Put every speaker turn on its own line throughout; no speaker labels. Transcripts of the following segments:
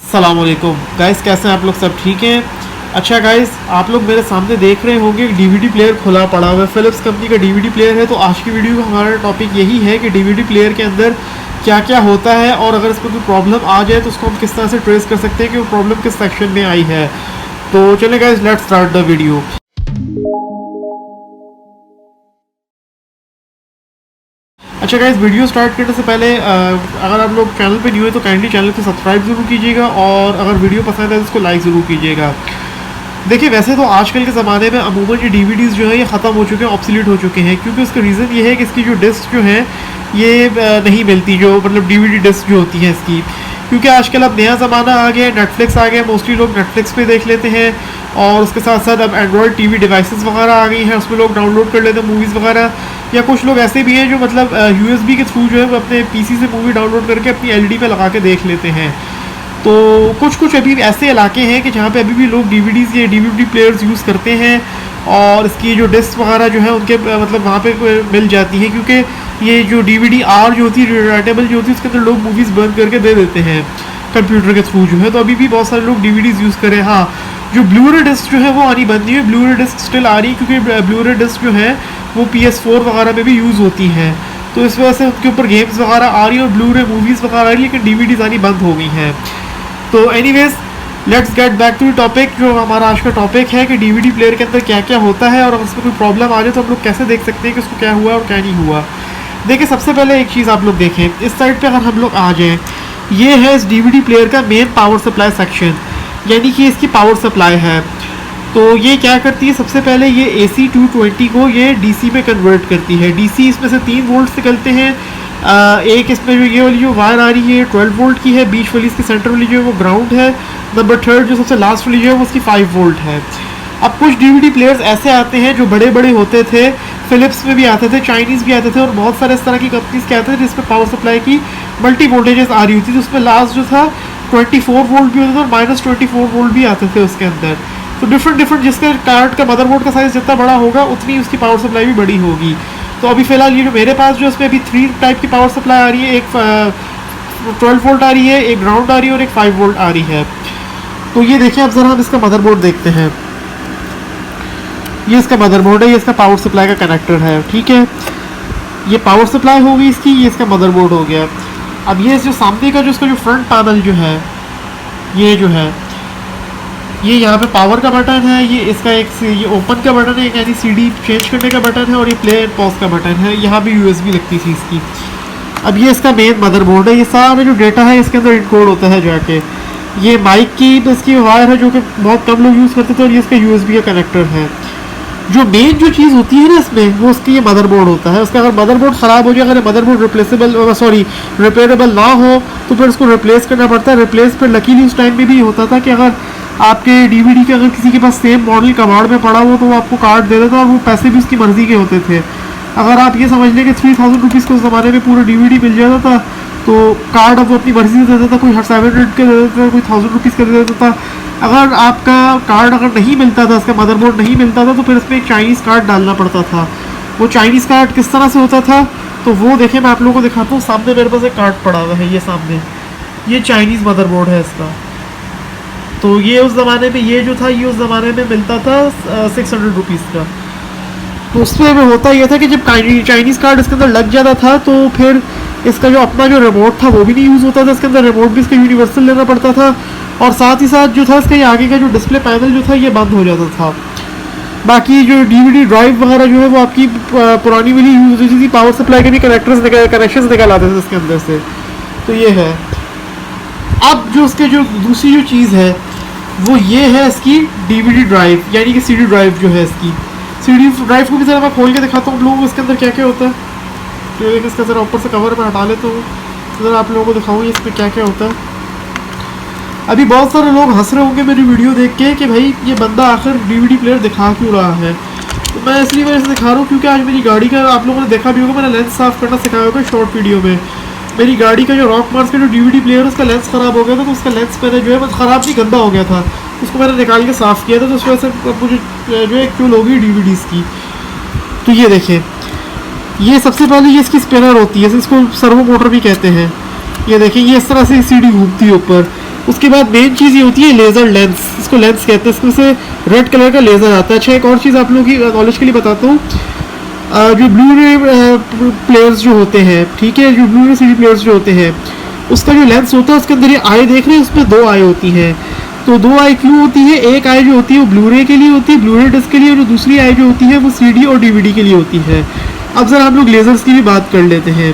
अस्सलामुअलैकुम गाइस, कैसे हैं आप लोग? सब ठीक हैं? अच्छा गाइस, आप लोग मेरे सामने देख रहे होंगे एक डीवीडी प्लेयर खुला पड़ा हुआ है। फिलिप्स कंपनी का डीवीडी प्लेयर है। तो आज की वीडियो का हमारा टॉपिक यही है कि डीवीडी प्लेयर के अंदर क्या क्या होता है और अगर इसमें कोई प्रॉब्लम आ जाए तो उसको हम किस तरह से ट्रेस कर सकते हैं कि वो प्रॉब्लम किस सेक्शन में आई है। तो चलिए guys, let's start the video. अच्छा गाइस, वीडियो स्टार्ट करने से पहले अगर आप लोग चैनल पे न्यू है तो काइंडली चैनल को सब्सक्राइब ज़रूर कीजिएगा और अगर वीडियो पसंद है तो इसको लाइक ज़रूर कीजिएगा। देखिए, वैसे तो आजकल के ज़माने में अमूमन ये डीवीडीज़ जो है ये ख़त्म हो चुके हैं, ऑब्सोलीट हो चुके हैं, क्योंकि उसका रीज़न ये है कि इसकी जो डिस्क जो है ये नहीं मिलती, जो मतलब डीवीडी डिस्क जो होती है इसकी, क्योंकि आजकल अब नया ज़माना आ गया है, नेटफ्लिक्स आ गया, मोस्टली लोग नेटफ्लिक्स पे देख लेते हैं और उसके साथ साथ अब एंड्रॉयड टीवी डिवाइसेस वगैरह आ गई हैं, उसमें लोग डाउनलोड कर लेते हैं मूवीज़ वगैरह। या कुछ लोग ऐसे भी हैं जो मतलब यूएसबी के थ्रू जो है वो अपने पीसी से मूवी डाउनलोड करके अपनी एलईडी पे लगा के देख लेते हैं। तो कुछ अभी ऐसे इलाके हैं कि जहाँ पे अभी भी लोग डीवीडीज़ या डीवीडी प्लेयर्स यूज़ करते हैं और इसकी जो डिस्क वगैरह जो है उनके मतलब वहाँ पे मिल जाती है, क्योंकि ये जो डीवीडी आर जो होती है रिराइटेबल जो होती है उसके अंदर लोग मूवीज़ बंद करके दे देते हैं कंप्यूटर के थ्रू जो है। तो अभी भी बहुत सारे लोग डीवीडीज़ यूज़ करें। हाँ, जो ब्लूरे डिस्क जो है वो आनी बंद नहीं है, ब्लूरे डिस्क स्टिल आ रही है, क्योंकि ब्लूरे डिस्क जो है वो PS4 वगैरह में भी यूज़ होती हैं, तो इस वजह से उनके ऊपर गेम्स वगैरह आ रही है और ब्लूरे मूवीज़ वगैरह आ रही है, लेकिन डीवीडीज़ आनी बंद हो गई हैं। तो anyways, let's get back to the topic. जो हमारा आज का टॉपिक है कि डीवीडी प्लेयर के अंदर क्या क्या होता है और अगर उसमें कोई प्रॉब्लम आ जाए तो हम लोग कैसे देख सकते हैं कि उसको क्या हुआ और क्या नहीं हुआ। देखिए, सबसे पहले एक चीज़ आप लोग देखें, इस साइड पे अगर हम लोग आ जाएँ, ये है इस डीवीडी प्लेयर का मेन पावर सप्लाई सेक्शन, यानी कि इसकी पावर सप्लाई है। तो ये क्या करती है, सबसे पहले ये AC 220 को ये DC में कन्वर्ट करती है। DC इसमें से 3 वोल्ट निकलते हैं। एक इसमें जो ये वाली जो वायर आ रही है 12 वोल्ट की है, बीच वाली इसकी सेंटर वाली जो है वो ग्राउंड है, नंबर 3 जो सबसे लास्ट वाली जो है वो उसकी 5 वोल्ट है। अब कुछ डीवीडी प्लेयर्स ऐसे आते हैं जो बड़े बड़े होते थे, फिलिप्स में भी आते थे, चाइनीज़ भी आते थे और बहुत सारे इस तरह की कंपनीज के आते थे जिसमें पावर सप्लाई की मल्टी वोल्टेजेस आ रही होती थी। उसमें लास्ट जो था 24 वोल्ट भी होता था और -24 वोल्ट भी आते थे उसके अंदर। तो डिफरेंट जिसका कार्ड का मदरबोर्ड का साइज़ जितना बड़ा होगा उतनी उसकी पावर सप्लाई भी बड़ी होगी। तो अभी फ़िलहाल ये जो मेरे पास जो इसमें अभी 3 टाइप की पावर सप्लाई आ रही है, एक 12 वोल्ट आ रही है, एक ग्राउंड आ रही है और एक 5 वोल्ट आ रही है। तो ये देखें, अब ज़रा हम इसका मदरबोर्ड देखते हैं। ये इसका मदरबोर्ड है, ये इसका पावर सप्लाई का कनेक्टर है, ठीक है। ये पावर सप्लाई हो गई इसकी, ये इसका मदरबोर्ड हो गया। अब ये जो सामने का जो इसका जो फ्रंट पैनल जो है, ये जो है, ये यहाँ पे पावर का बटन है, ये इसका एक ये ओपन का बटन है, यानी CD चेंज करने का बटन है, और ये प्ले एंड पॉज का बटन है। यहाँ भी USB लगती थी इसकी। अब ये इसका मेन मदरबोर्ड है, ये सारा जो डेटा है इसके अंदर इनकोड होता है जाके। ये माइक की इसकी वायर है जो कि बहुत कम लोग यूज़ करते थे, और ये इसका USB का कनेक्टर है। जो मेन जो चीज़ होती है ना इसमें, वो उसकी ये मदरबोर्ड होता है। उसका अगर मदरबोर्ड ख़राब हो जाए, अगर मदरबोर्ड रिपेयरेबल ना हो तो फिर उसको रिप्लेस करना पड़ता है। रिप्लेस फिर लकीली उस टाइम में भी होता था कि अगर आपके डीवीडी के अगर किसी के पास सेम मॉडल कबाड़ में पड़ा हो तो वो आपको कार्ड दे देता और वो पैसे भी उसकी मर्ज़ी के होते थे। अगर आप ये समझ लें कि 3000 रुपीज़ को उस ज़माने में पूरा DVD मिल जाता था, तो कार्ड अब वो अपनी मर्ज़ी से देता था, कोई 700 के दे देता था, कोई 1000 रुपीज़ का दे देता था। अगर आपका कार्ड अगर नहीं मिलता था, इसका मदरबोर्ड नहीं मिलता था, तो फिर इसमें एक चाइनीज़ कार्ड डालना पड़ता था। वो चाइनीज़ कार्ड किस तरह से होता था, तो वो देखें, मैं आप लोगों को दिखाता हूँ। सामने मेरे पास एक कार्ड पड़ा हुआ है, ये सामने, ये चाइनीज़ मदरबोर्ड है इसका। तो ये उस ज़माने में ये जो था, ये उस ज़माने में मिलता था 600 रुपीज़ का। तो उसमें में होता यह था कि जब चाइनीज़ कार्ड इसके अंदर लग जाता था तो फिर इसका जो अपना जो रिमोट था वो भी नहीं यूज़ होता था। इसके अंदर रिमोट भी इसका यूनिवर्सल लेना पड़ता था, और साथ ही साथ जो था इसका ये आगे का जो डिस्प्ले पैनल जो था ये बंद हो जाता था। बाकी जो DVD ड्राइव वगैरह जो है वो आपकी पुरानी वाली यूज़ होती थी, पावर सप्लाई के भी कनेक्शंस निकल आते थे इसके अंदर से। तो ये है। अब जो उसके जो दूसरी जो चीज़ है वो ये है इसकी DVD ड्राइव, यानी कि CD ड्राइव जो है इसकी। CD ड्राइव को भी ज़रा मैं खोल के दिखाता हूँ आप लोगों को इसके अंदर क्या क्या होता है। तो एक इसका ज़रा ऊपर से कवर मैं हटा लेता हूँ, ज़रा आप लोगों को दिखाऊँ इसमें क्या क्या होता है। अभी बहुत सारे लोग हंस रहे होंगे मेरी वीडियो देख के कि भाई ये बंदा आखिर DVD प्लेयर दिखा क्यों रहा है। तो मैं इसलिए वजह से दिखा रहा हूँ क्योंकि आज मेरी गाड़ी का आप लोगों ने देखा भी होगा, मैंने लेंस साफ़ करना सिखाया होगा शॉर्ट वीडियो में। मेरी गाड़ी का जो रॉक मार्स का जो DVD प्लेयर है उसका लेंस ख़राब हो गया था, तो उसका लेंस मैंने जो है ख़राब नहीं, गंदा हो गया था, उसको मैंने निकाल के साफ़ किया था। तो उस वजह से मुझे जो है क्यों होगी DVDs की। तो ये देखें, ये सबसे पहले ये इसकी स्पिनर होती है, इसको सर्वो मोटर भी कहते हैं। ये देखिए, ये इस तरह से CD घूमती है ऊपर। उसके बाद मेन चीज़ ये होती है लेज़र लेंस, इसको लेंस कहते हैं, इसमें से रेड कलर का लेज़र आता है। अच्छा एक और चीज़ आप लोगों की नॉलेज के लिए बताता हूँ, जो ब्लू रे प्लेयर्स जो होते हैं, ठीक है, जो ब्लू रे सीडी प्लेयर्स जो होते हैं, उसका जो लेंस होता है उसके अंदर ये आई देख रहे हैं, उसमें 2 आई होती हैं। तो 2 आई क्यों होती है? एक आई जो होती है वो ब्लू रे के लिए होती है, ब्लू रे डिस्क के लिए, और जो दूसरी आई जो होती है वो सीडी और डीवीडी के लिए होती है। अब ज़रा हम लोग लेज़र्स की भी बात कर लेते हैं।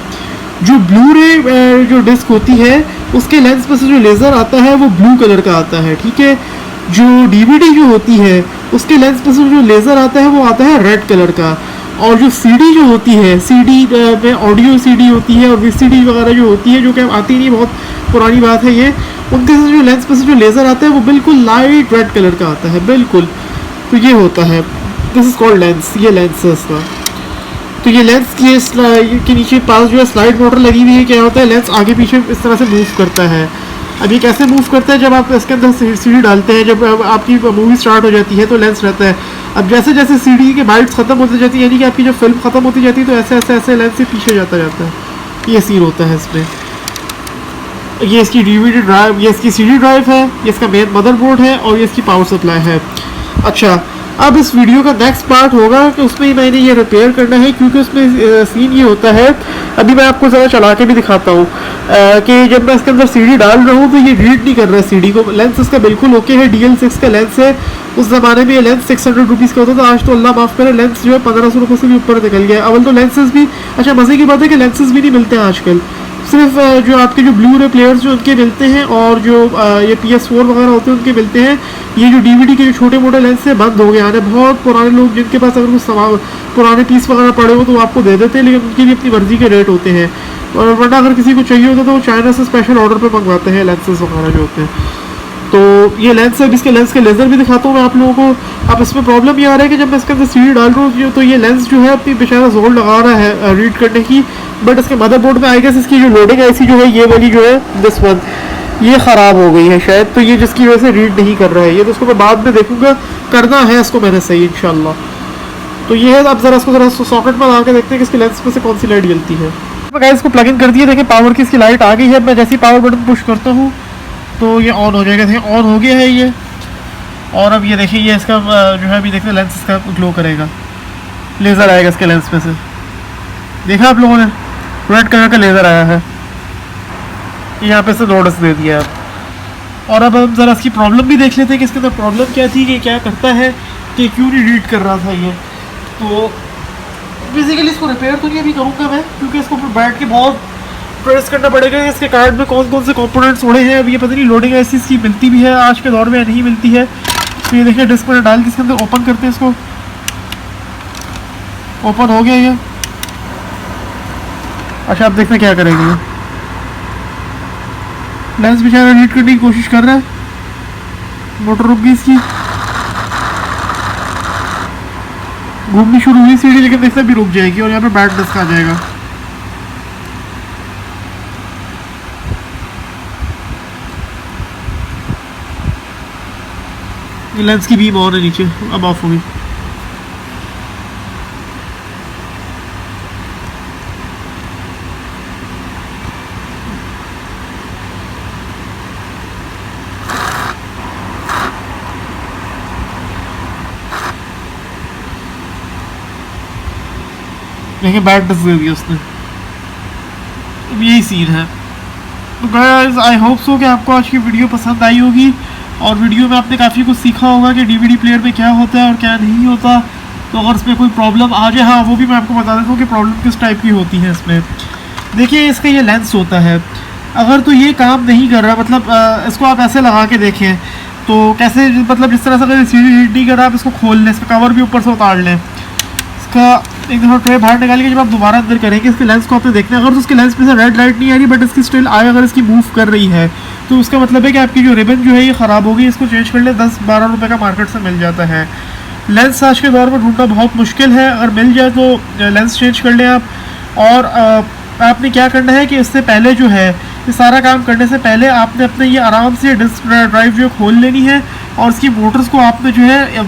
जो ब्लू रे जो डिस्क होती है उसके लेंस में से जो लेज़र आता है वो ब्लू कलर का आता है, ठीक है। जो डीवीडी जो होती है उसके लेंस में से जो लेज़र आता है वो आता है रेड कलर का। और जो सीडी जो होती है, सीडी में ऑडियो सीडी होती है और वीसीडी वगैरह जो होती है, जो कि अब आती नहीं, बहुत पुरानी बात है ये, उनके से जो लेंस में से जो लेज़र आता है वो बिल्कुल लाइट रेड कलर का आता है, बिल्कुल। तो ये होता है, दिस इज़ कॉल्ड लेंस, ये लेंस है इसका। तो ये लेंस के नीचे पास जो है स्लाइड मोटर लगी हुई है। क्या होता है, लेंस आगे पीछे इस तरह से मूव करता है। अब ये कैसे मूव करता है, जब आप इसके अंदर सीडी डालते हैं, जब आपकी मूवी स्टार्ट हो जाती है तो लेंस रहता है। अब जैसे जैसे सीडी के बाइट्स ख़त्म होती जाती है, यानी कि आपकी जब फिल्म ख़त्म होती जाती है, तो ऐसे ऐसे ऐसे लेंस से पीछे जाता जाता है। ये सीन होता है इसमें। ये इसकी डीवीडी ड्राइव, ये इसकी सीडी ड्राइव है, ये इसका मेन मदरबोर्ड है और ये इसकी पावर सप्लाई है। अच्छा, अब इस वीडियो का नेक्स्ट पार्ट होगा कि उसमें मैंने ये रिपेयर करना है, क्योंकि उसमें सीन ये होता है, अभी मैं आपको ज़रा चला के भी दिखाता हूँ कि जब मैं इसके अंदर सीडी डाल रहा हूँ तो ये रीड नहीं कर रहा है सीडी को। लेंस इसका बिल्कुल ओके है, DL6 का लेंस है। उस ज़माने में ये लेंस 600 रुपीज़ का होता था, आज तो अल्लाह माफ़ करे लेंस जो है 1500 रुपये से भी ऊपर निकल गया। अवल तो लेंसेज भी, अच्छा मज़े की बात है कि लेंसेज भी नहीं मिलते हैं आजकल, सिर्फ जो आपके जो ब्लू रे प्लेयर्स जो उनके मिलते हैं, और जो ये PS4 वगैरह होते हैं उनके मिलते हैं। ये जो डीवीडी के जो छोटे मोटे लेंस हैं बंद हो गए आने। बहुत पुराने लोग जिनके पास अगर कुछ सामान पुराने पीस वगैरह पड़े हो तो वो आपको दे देते हैं, लेकिन उनकी भी अपनी मर्ज़ी के रेट होते हैं। और वरना अगर किसी को चाहिए होता तो वो चाइना से स्पेशल ऑर्डर पर मंगवाते हैं लेंसेज वगैरह जो होते हैं। तो ये लेंस है, इसके लेंस के लेज़र भी दिखाता हूँ मैं आप लोगों को। अब इसमें प्रॉब्लम ये आ रहा है कि जब मैं इसके अंदर सीडी डाल रहा हूँ तो ये लेंस जो है अपनी बेचारा जोर लगा रहा है रीड करने की, बट इसके मदरबोर्ड में आई गेस इसकी जो लोडिंग आईसी जो है, ये वाली जो है दिस वन, ये ख़राब हो गई है शायद, तो ये जिसकी वजह से रीड नहीं कर रहा है ये। तो उसको मैं बाद में देखूँगा, करना है इसको मैंने सही इंशाल्लाह। तो ये है, अब ज़रा इसको ज़रा सॉकेट में लगा के देखते हैं कि इसके लेंस में से कौन सी लाइट जलती है। मैं इसको प्लग इन कर दिया, देखिए पावर की इसकी लाइट आ गई है। मैं जैसे ही पावर बटन पुश करता हूँ तो ये ऑन हो जाएगा, देखिए ऑन हो गया है ये। और अब ये देखिए ये इसका जो है अभी देखते हैं लेंस इसका ग्लो करेगा, लेज़र आएगा इसके लेंस में से। देखा आप लोगों ने, रेड कलर का लेज़र आया है, यहाँ पे से नोटिस दे दिया आप। और अब हम ज़रा इसकी प्रॉब्लम भी देख लेते हैं कि इसके अंदर प्रॉब्लम क्या थी, कि क्या करता है, कि क्यों नहीं रीड कर रहा था ये। तो बेसिकली इसको रिपेयर तो नहीं अभी करूँगा मैं, क्योंकि इसको बैठ के बहुत प्रेस करना पड़ेगा। इसके कार्ड में कौन कौन से कंपोनेंट्स उड़े हैं अब ये पता नहीं, लोडिंग ऐसी इसकी मिलती भी है आज के दौर में या नहीं मिलती है। तो ये देखिए डिस्क में डाल के इसके अंदर ओपन करते हैं, इसको ओपन हो गया ये। अच्छा अब देखते हैं क्या करेंगे। लेंस बेचारा रीड करने की कोशिश कर रहा है, मोटर रुक गई इसकी, घूमनी शुरू हुई सीढ़ी, लेकिन देखते भी रुक जाएगी और यहाँ पे बैट डिस्क आ जाएगा। ये लेंस की बीम ऑन है नीचे, अब ऑफ होगी। देखिए बैट डिस्क दे दिया उसने। अब यही सीन है। तो गाइस आई होप सो कि आपको आज की वीडियो पसंद आई होगी, और वीडियो में आपने काफ़ी कुछ सीखा होगा कि डीवीडी प्लेयर में क्या होता है और क्या नहीं होता। तो अगर इसमें कोई प्रॉब्लम आ जाए, हाँ वो भी मैं आपको बता देता हूँ कि प्रॉब्लम किस टाइप की होती है इसमें। देखिए इसका ये लेंस होता है, अगर तो ये काम नहीं कर रहा, मतलब इसको आप ऐसे लगा के देखें तो कैसे, मतलब जिस तरह से अगर सीडी रीड नहीं कर रहा आप इसको खोल लें, इसका कवर भी ऊपर से उतार लें, इसका एक दफ़ा ट्रे बाहर निकाल के जब आप दोबारा अंदर करेंगे इसके लेंस को आपने देखना है। अगर तो उसके लेंस में से रेड लाइट नहीं आ रही बट इसकी स्टिल आए, अगर इसकी मूव कर रही है, तो उसका मतलब है कि आपकी जो रिबन जो है ये ख़राब हो गई, इसको चेंज कर ले। 10-12 रुपये का मार्केट से मिल जाता है। लेंस आज के दौर में ढूंढना बहुत मुश्किल है, अगर मिल जाए तो लेंस चेंज कर लें आप। और आपने क्या करना है कि इससे पहले जो है, ये सारा काम करने से पहले आपने अपने ये आराम से डिस्क ड्राइव जो खोल लेनी है, और इसकी मोटर्स को आपने जो है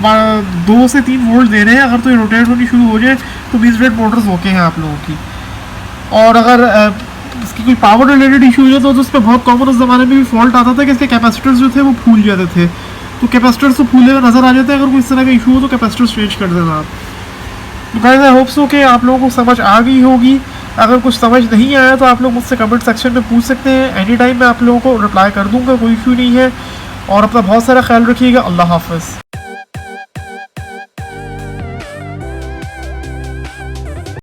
2 से 3 वोल्ट देने हैं। अगर तो ये रोटेट होनी शुरू हो जाए तो 20 वोल्ट मोटर्स ओके हैं आप लोगों की। और अगर इसकी कोई पावर रिलेटेड इशू हो जाता तो उस पर बहुत कॉमन उस ज़माने में भी फॉल्ट आता था कि इसके कैपेसिटर्स जो थे वो फूल जाते थे। तो कैपेसिटर्स तो फूले हुए नज़र आ जाते हैं, अगर कोई इस तरह का इशू हो तो कैपेसिटर्स चेंज कर देना आप। तो गाइस आई होप सो कि आप लोगों को समझ आ गई होगी। अगर कुछ समझ नहीं आया तो आप लोग मुझसे कमेंट सेक्शन में पूछ सकते हैं, एनी टाइम मैं आप लोगों को रिप्लाई कर दूंगा, कोई इशू नहीं है। और अपना बहुत सारा ख्याल रखिएगा। अल्लाह हाफ़िज़।